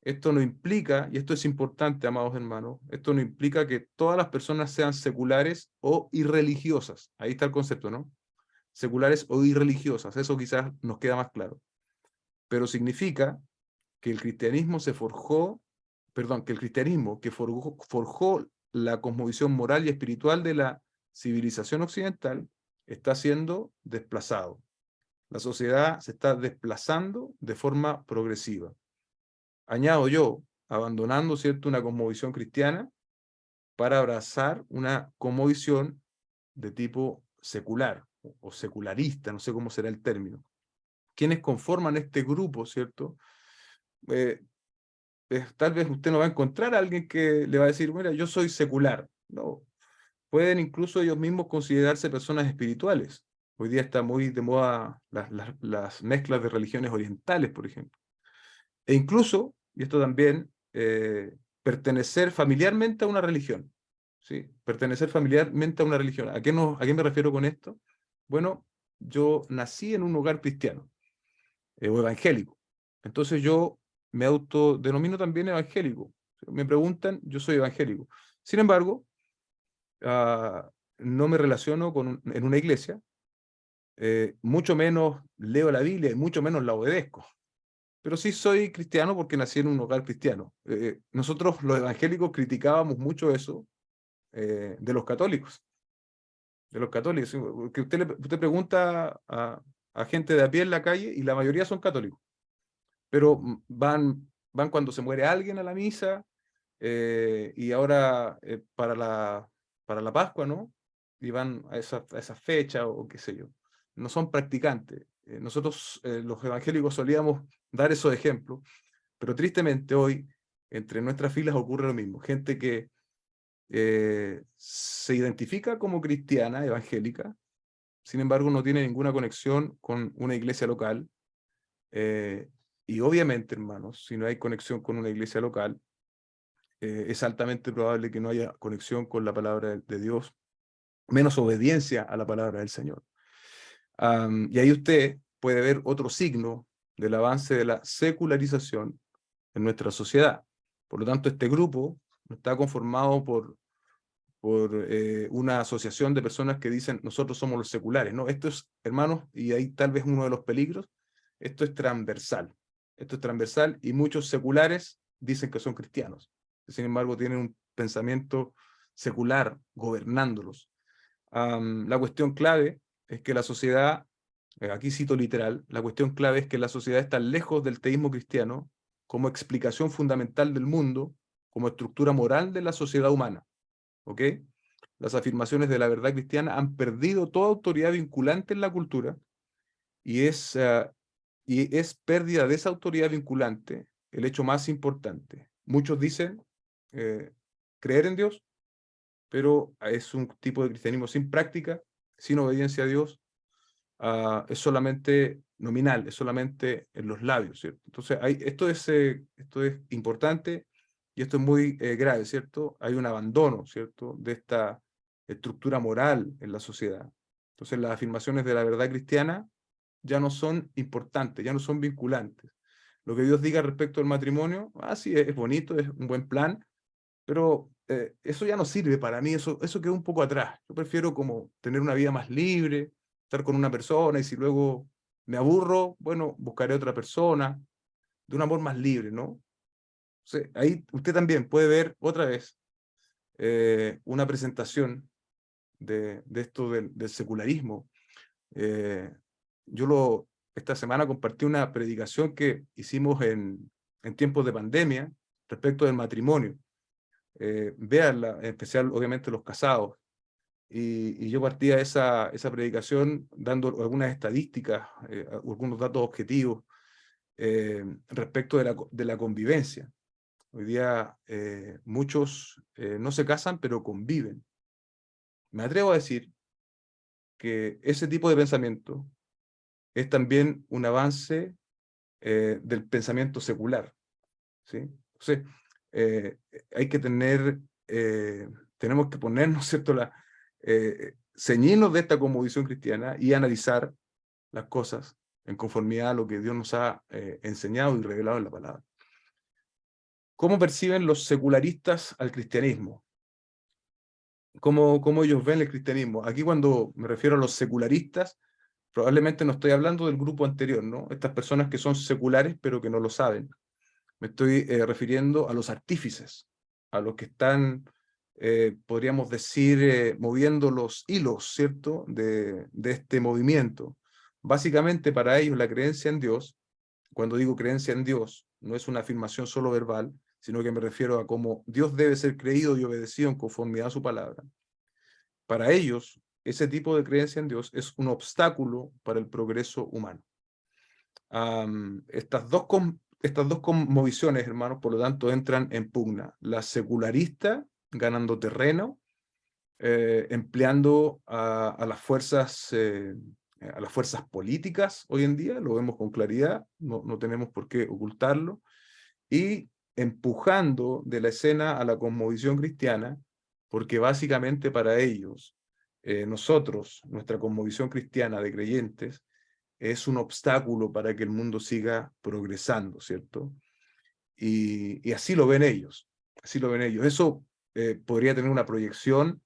Esto no implica, y esto es importante, amados hermanos, esto no implica que todas las personas sean seculares o irreligiosas. Ahí está el concepto, ¿no? Seculares o irreligiosas, eso quizás nos queda más claro. Pero significa que el cristianismo que el cristianismo que forjó la cosmovisión moral y espiritual de la civilización occidental está siendo desplazado. La sociedad se está desplazando de forma progresiva. Añado yo, abandonando, ¿cierto?, una cosmovisión cristiana para abrazar una cosmovisión de tipo secular o secularista, no sé cómo será el término. Quienes conforman este grupo, ¿cierto? Eh, Tal vez usted no va a encontrar a alguien que le va a decir, mira, yo soy secular. No, pueden incluso ellos mismos considerarse personas espirituales. Hoy día está muy de moda las mezclas de religiones orientales, por ejemplo. E incluso, y esto también, pertenecer familiarmente a una religión. ¿Sí? Pertenecer familiarmente a una religión. ¿A qué me refiero con esto? Bueno, yo nací en un hogar cristiano o evangélico. Entonces yo me autodenomino también evangélico. Me preguntan, yo soy evangélico. Sin embargo, no me relaciono en una iglesia, mucho menos leo la Biblia y mucho menos la obedezco. Pero sí soy cristiano porque nací en un hogar cristiano. Nosotros los evangélicos criticábamos mucho eso de los católicos. De los católicos. ¿Sí? Que usted pregunta a gente de a pie en la calle y la mayoría son católicos. Pero van cuando se muere alguien a la misa, y ahora para la Pascua, ¿no? Y van a esa fecha o qué sé yo. No son practicantes. Nosotros, los evangélicos, solíamos dar esos ejemplos, pero tristemente hoy, entre nuestras filas ocurre lo mismo. Gente que se identifica como cristiana, evangélica, sin embargo no tiene ninguna conexión con una iglesia local. Y obviamente, hermanos, si no hay conexión con una iglesia local, es altamente probable que no haya conexión con la palabra de Dios, menos obediencia a la palabra del Señor. Y ahí usted puede ver otro signo del avance de la secularización en nuestra sociedad. Por lo tanto, este grupo está conformado por una asociación de personas que dicen nosotros somos los seculares. No, esto es, hermanos, y ahí tal vez uno de los peligros, esto es transversal. Esto es transversal y muchos seculares dicen que son cristianos. Sin embargo, tienen un pensamiento secular gobernándolos. La cuestión clave es que la sociedad, aquí cito literal, la cuestión clave es que la sociedad está lejos del teísmo cristiano como explicación fundamental del mundo, como estructura moral de la sociedad humana. ¿Ok? Las afirmaciones de la verdad cristiana han perdido toda autoridad vinculante en la cultura y es pérdida de esa autoridad vinculante el hecho más importante. Muchos dicen creer en Dios, pero es un tipo de cristianismo sin práctica, sin obediencia a Dios, es solamente nominal, es solamente en los labios, ¿cierto? Entonces, esto es importante y esto es muy grave, ¿cierto? Hay un abandono, ¿cierto?, de esta estructura moral en la sociedad. Entonces, las afirmaciones de la verdad cristiana ya no son importantes, ya no son vinculantes. Lo que Dios diga respecto al matrimonio, sí, es bonito, es un buen plan, pero eso ya no sirve para mí, eso quedó un poco atrás. Yo prefiero como tener una vida más libre, estar con una persona y si luego me aburro, bueno, buscaré otra persona, de un amor más libre, ¿no? Entonces, ahí usted también puede ver otra vez una presentación de esto del secularismo. Eh, esta semana compartí una predicación que hicimos en tiempos de pandemia respecto del matrimonio. Véanla, en especial obviamente los casados. Y yo partía esa predicación dando algunas estadísticas, algunos datos objetivos respecto de la convivencia. Hoy día muchos no se casan, pero conviven. Me atrevo a decir que ese tipo de pensamiento es también un avance del pensamiento secular, ¿sí? Entonces, eh, hay que tenemos que ponernos, ¿cierto?, ceñirnos de esta cosmovisión cristiana y analizar las cosas en conformidad a lo que Dios nos ha enseñado y revelado en la palabra. ¿Cómo perciben los secularistas al cristianismo? ¿Cómo ellos ven el cristianismo? Aquí cuando me refiero a los secularistas, probablemente no estoy hablando del grupo anterior, ¿no? Estas personas que son seculares pero que no lo saben. Me estoy refiriendo a los artífices, a los que están, podríamos decir, moviendo los hilos, ¿cierto?, de este movimiento. Básicamente para ellos la creencia en Dios, cuando digo creencia en Dios, no es una afirmación solo verbal, sino que me refiero a cómo Dios debe ser creído y obedecido en conformidad a su palabra. Para ellos, ese tipo de creencia en Dios es un obstáculo para el progreso humano. Estas dos conmovisiones, hermanos, por lo tanto, entran en pugna. La secularista, ganando terreno, empleando a las fuerzas políticas hoy en día, lo vemos con claridad, no tenemos por qué ocultarlo, y empujando de la escena a la cosmovisión cristiana, porque básicamente para ellos, nosotros, nuestra cosmovisión cristiana de creyentes, es un obstáculo para que el mundo siga progresando, ¿cierto? Y así lo ven ellos, así lo ven ellos. Eso podría tener una proyección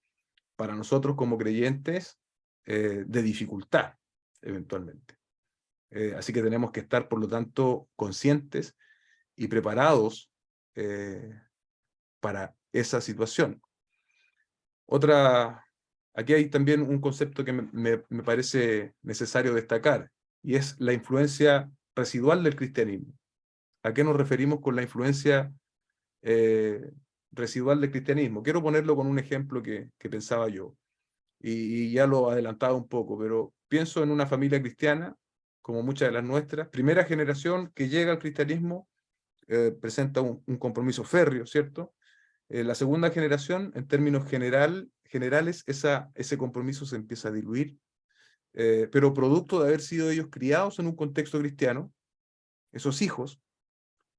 para nosotros como creyentes de dificultad, eventualmente. Así que tenemos que estar, por lo tanto, conscientes y preparados para esa situación. Aquí hay también un concepto que me parece necesario destacar, y es la influencia residual del cristianismo. ¿A qué nos referimos con la influencia residual del cristianismo? Quiero ponerlo con un ejemplo que pensaba yo, y ya lo adelantaba un poco, pero pienso en una familia cristiana, como muchas de las nuestras, primera generación que llega al cristianismo, presenta un compromiso férreo, ¿cierto? La segunda generación, en términos generales, ese compromiso se empieza a diluir, pero producto de haber sido ellos criados en un contexto cristiano, esos hijos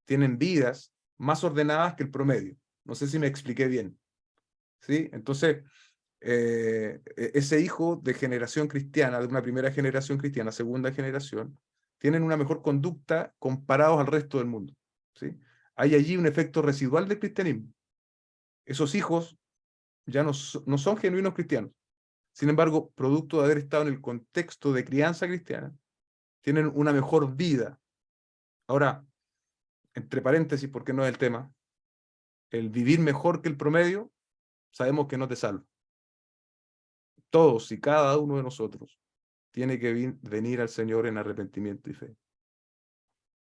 tienen vidas más ordenadas que el promedio. No sé si me expliqué bien, ¿sí? Entonces, ese hijo de generación cristiana, de una primera generación cristiana, segunda generación, tienen una mejor conducta comparados al resto del mundo, ¿sí? Hay allí un efecto residual del cristianismo. Esos hijos ya no son genuinos cristianos. Sin embargo, producto de haber estado en el contexto de crianza cristiana, tienen una mejor vida. Ahora, entre paréntesis, porque no es el tema, el vivir mejor que el promedio, sabemos que no te salva. Todos y cada uno de nosotros tiene que venir al Señor en arrepentimiento y fe.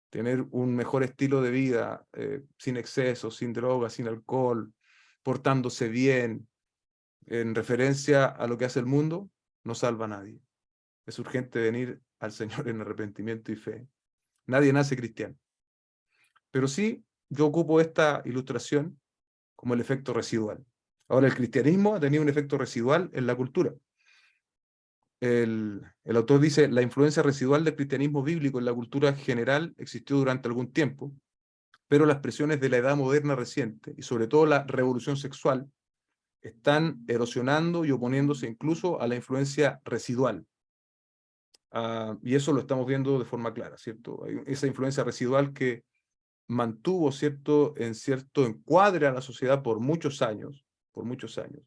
Tener un mejor estilo de vida, sin excesos, sin drogas, sin alcohol, portándose bien, en referencia a lo que hace el mundo, no salva a nadie. Es urgente venir al Señor en arrepentimiento y fe. Nadie nace cristiano. Pero sí, yo ocupo esta ilustración como el efecto residual. Ahora, el cristianismo ha tenido un efecto residual en la cultura. El autor dice, la influencia residual del cristianismo bíblico en la cultura general existió durante algún tiempo, pero las presiones de la edad moderna reciente, y sobre todo la revolución sexual, están erosionando y oponiéndose incluso a la influencia residual. Y eso lo estamos viendo de forma clara, ¿cierto? Hay esa influencia residual que mantuvo en cierto encuadre a la sociedad por muchos años, por muchos años.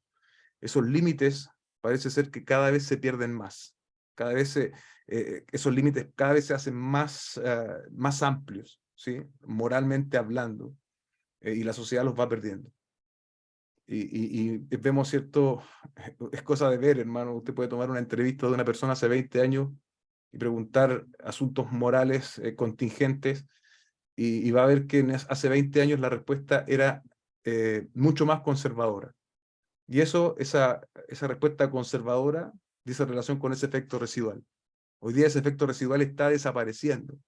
Esos límites parece ser que cada vez se pierden más. Cada vez esos límites cada vez se hacen más amplios, ¿sí? Moralmente hablando, y la sociedad los va perdiendo. Y vemos, ¿cierto? Es cosa de ver, hermano. Usted puede tomar una entrevista de una persona hace 20 años y preguntar asuntos morales contingentes, y va a ver que hace 20 años la respuesta era mucho más conservadora. Y esa respuesta conservadora dice relación con ese efecto residual. Hoy día ese efecto residual está desapareciendo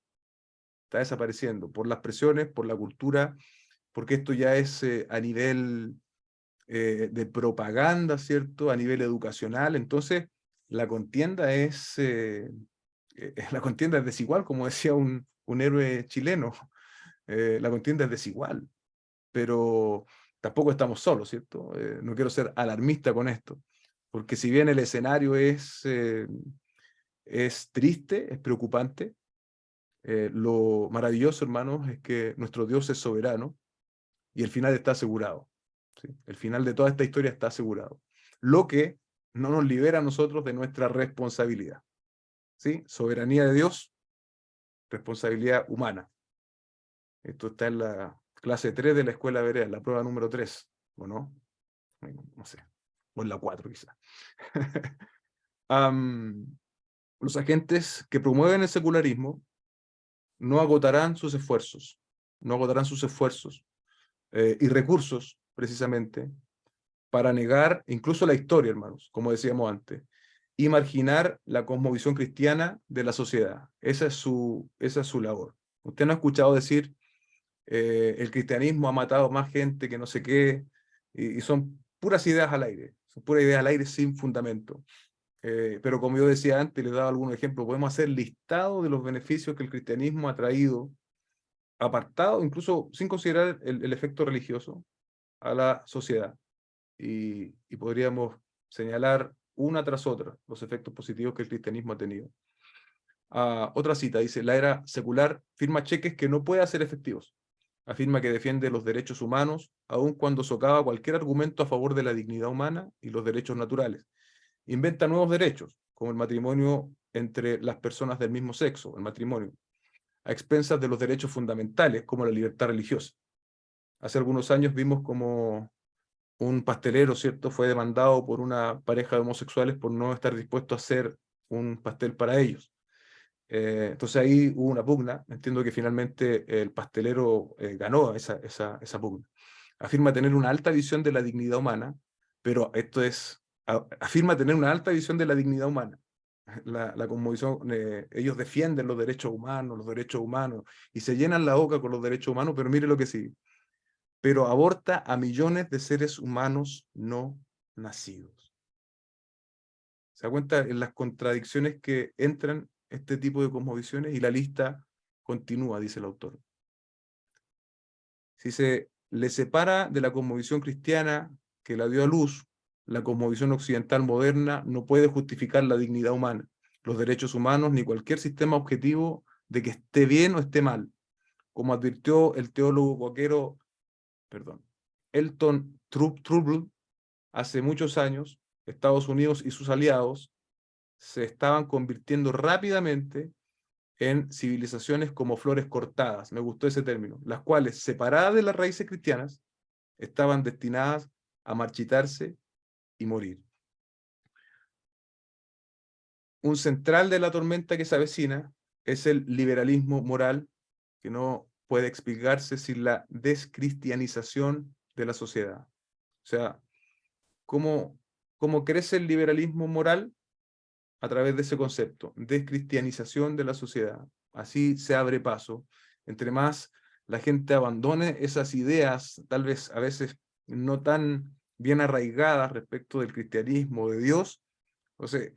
por las presiones, por la cultura, porque esto ya es a nivel de propaganda, ¿cierto? A nivel educacional. Entonces, la contienda la contienda es desigual, como decía un héroe chileno. La contienda es desigual, pero tampoco estamos solos, ¿cierto? No quiero ser alarmista con esto, porque si bien el escenario es triste, es preocupante, lo maravilloso, hermanos, es que nuestro Dios es soberano y el final está asegurado, ¿sí? El final de toda esta historia está asegurado. Lo que no nos libera a nosotros de nuestra responsabilidad, ¿sí? Soberanía de Dios, responsabilidad humana. Esto está en la clase 3 de la escuela Berea, la prueba número 3, ¿o no? No sé, o en la 4 quizá. Los agentes que promueven el secularismo no agotarán sus esfuerzos, y recursos, precisamente, para negar incluso la historia, hermanos, como decíamos antes, y marginar la cosmovisión cristiana de la sociedad. Esa es su labor. Usted no ha escuchado decir, el cristianismo ha matado más gente que no sé qué, y son puras ideas al aire. son pura idea al aire sin fundamento. Pero como yo decía antes, les daba algunos ejemplos, podemos hacer listado de los beneficios que el cristianismo ha traído, apartado, incluso sin considerar el efecto religioso, a la sociedad. Y podríamos señalar una tras otra los efectos positivos que el cristianismo ha tenido. Otra cita dice, la era secular firma cheques que no puede hacer efectivos. Afirma que defiende los derechos humanos, aun cuando socava cualquier argumento a favor de la dignidad humana y los derechos naturales. Inventa nuevos derechos, como el matrimonio entre las personas del mismo sexo, el matrimonio, a expensas de los derechos fundamentales, como la libertad religiosa. Hace algunos años vimos como un pastelero, ¿cierto?, fue demandado por una pareja de homosexuales por no estar dispuesto a hacer un pastel para ellos. Entonces ahí hubo una pugna. Entiendo que finalmente el pastelero ganó esa pugna. Afirma tener una alta visión de la dignidad humana, pero esto es, afirma tener una alta visión de la dignidad humana. La cosmovisión, ellos defienden los derechos humanos, y se llenan la boca con los derechos humanos, pero mire lo que sigue. Pero aborta a millones de seres humanos no nacidos. ¿Se da cuenta en las contradicciones que entran este tipo de cosmovisiones? Y la lista continúa, dice el autor. Si se le separa de la cosmovisión cristiana que la dio a luz, la cosmovisión occidental moderna no puede justificar la dignidad humana, los derechos humanos, ni cualquier sistema objetivo de que esté bien o esté mal. Como advirtió el teólogo cuáquero, Elton Truble, hace muchos años, Estados Unidos y sus aliados se estaban convirtiendo rápidamente en civilizaciones como flores cortadas, me gustó ese término, las cuales, separadas de las raíces cristianas, estaban destinadas a marchitarse y morir. Un central de la tormenta que se avecina es el liberalismo moral, que no puede explicarse sin la descristianización de la sociedad. O sea, ¿cómo crece el liberalismo moral? A través de ese concepto, descristianización de la sociedad. Así se abre paso. Entre más la gente abandone esas ideas, tal vez a veces no tan bien arraigadas respecto del cristianismo, de Dios, entonces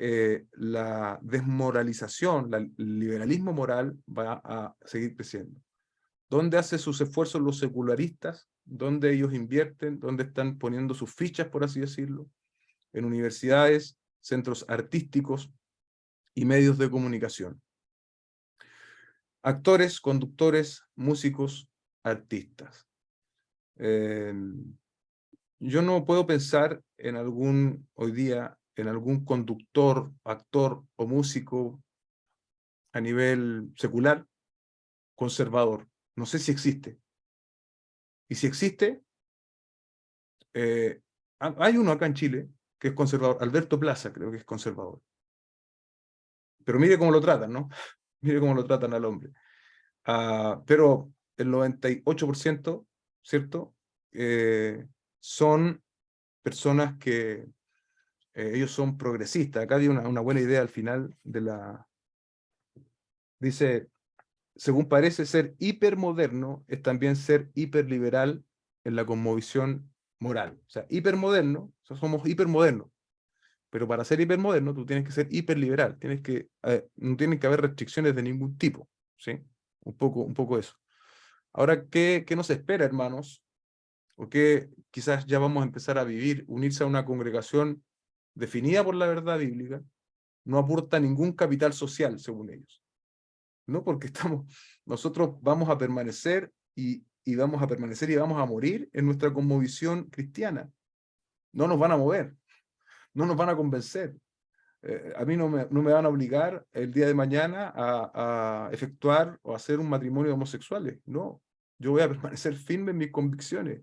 la desmoralización, el liberalismo moral va a seguir creciendo. ¿Dónde hace sus esfuerzos los secularistas? ¿Dónde ellos invierten? ¿Dónde están poniendo sus fichas, por así decirlo? En universidades, centros artísticos y medios de comunicación. Actores, conductores, músicos, artistas. Yo no puedo pensar hoy día, en algún conductor, actor o músico a nivel secular, conservador. No sé si existe. Y si existe, hay uno acá en Chile que es conservador, Alberto Plaza creo que es conservador. Pero mire cómo lo tratan, ¿no? Mire cómo lo tratan al hombre. Pero el 98%, ¿cierto? Son personas que ellos son progresistas. Acá hay una buena idea al final de la... Dice, según parece, ser hipermoderno es también ser hiperliberal en la cosmovisión moral. O sea, hipermoderno, o sea, somos hipermodernos. Pero para ser hipermoderno tú tienes que ser hiperliberal. No tienen que haber restricciones de ningún tipo. ¿Sí? Un poco eso. Ahora, ¿qué nos espera, hermanos? ¿O qué quizás ya vamos a empezar a vivir? Unirse a una congregación definida por la verdad bíblica no aporta ningún capital social, según ellos. ¿No? Porque nosotros vamos a permanecer y vamos a permanecer y vamos a morir en nuestra cosmovisión cristiana. No nos van a mover, no nos van a convencer. A mí no me van a obligar el día de mañana a efectuar o hacer un matrimonio de homosexuales. No, yo voy a permanecer firme en mis convicciones.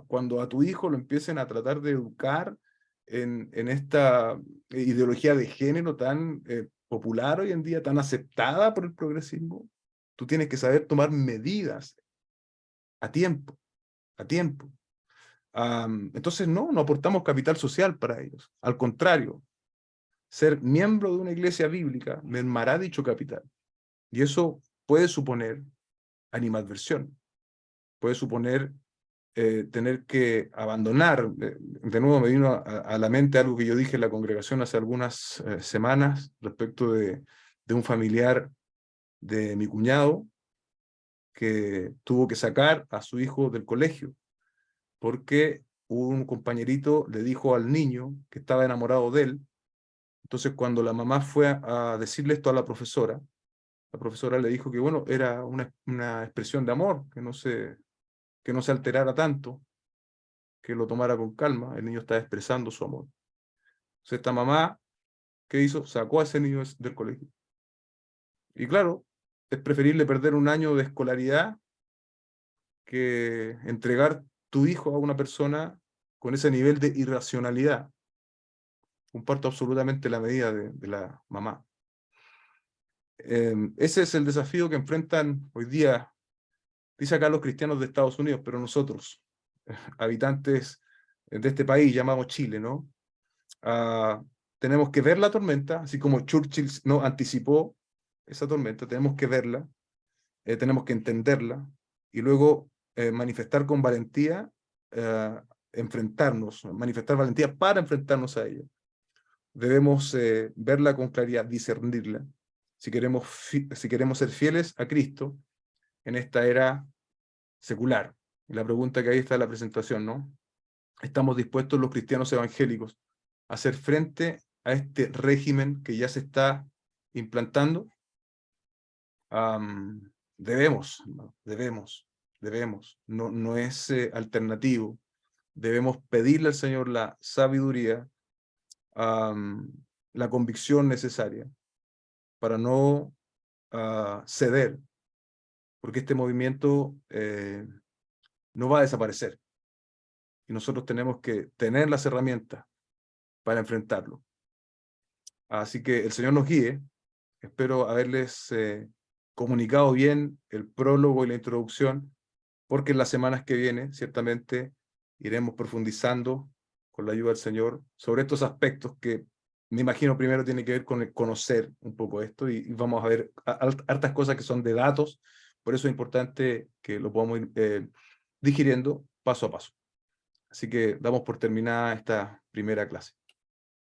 Cuando a tu hijo lo empiecen a tratar de educar en esta ideología de género tan popular hoy en día, tan aceptada por el progresismo, tú tienes que saber tomar medidas a tiempo, a tiempo. Entonces no aportamos capital social para ellos. Al contrario, ser miembro de una iglesia bíblica mermará dicho capital. Y eso puede suponer animadversión, puede suponer tener que abandonar. De nuevo me vino a la mente algo que yo dije en la congregación hace algunas semanas respecto de un familiar de mi cuñado que tuvo que sacar a su hijo del colegio porque un compañerito le dijo al niño que estaba enamorado de él. Entonces cuando la mamá fue a decirle esto a la profesora le dijo que bueno, era una expresión de amor, que no se alterara tanto, que lo tomara con calma, el niño estaba expresando su amor. Entonces esta mamá, ¿qué hizo? Sacó a ese niño del colegio. Y claro, es preferible perder un año de escolaridad que entregar tu hijo a una persona con ese nivel de irracionalidad. Comparto absolutamente la medida de la mamá. Ese es el desafío que enfrentan hoy día, dice acá los cristianos de Estados Unidos, pero nosotros, habitantes de este país llamado Chile, ¿no? Ah, tenemos que ver la tormenta, así como Churchill no anticipó esa tormenta, tenemos que verla, tenemos que entenderla y luego manifestar con valentía, enfrentarnos, manifestar valentía para enfrentarnos a ella. Debemos verla con claridad, discernirla, si queremos ser fieles a Cristo en esta era secular. Y la pregunta que ahí está en la presentación, ¿no? ¿Estamos dispuestos los cristianos evangélicos a hacer frente a este régimen que ya se está implantando? Debemos, ¿no? Debemos. No es alternativo. Debemos pedirle al Señor la sabiduría, la convicción necesaria para no ceder, porque este movimiento no va a desaparecer. Y nosotros tenemos que tener las herramientas para enfrentarlo. Así que el Señor nos guíe. Espero haberles comunicado bien el prólogo y la introducción, porque en las semanas que vienen ciertamente iremos profundizando con la ayuda del Señor sobre estos aspectos que me imagino primero tiene que ver con el conocer un poco esto y vamos a ver hartas cosas que son de datos, por eso es importante que lo podamos ir digiriendo paso a paso. Así que damos por terminada esta primera clase.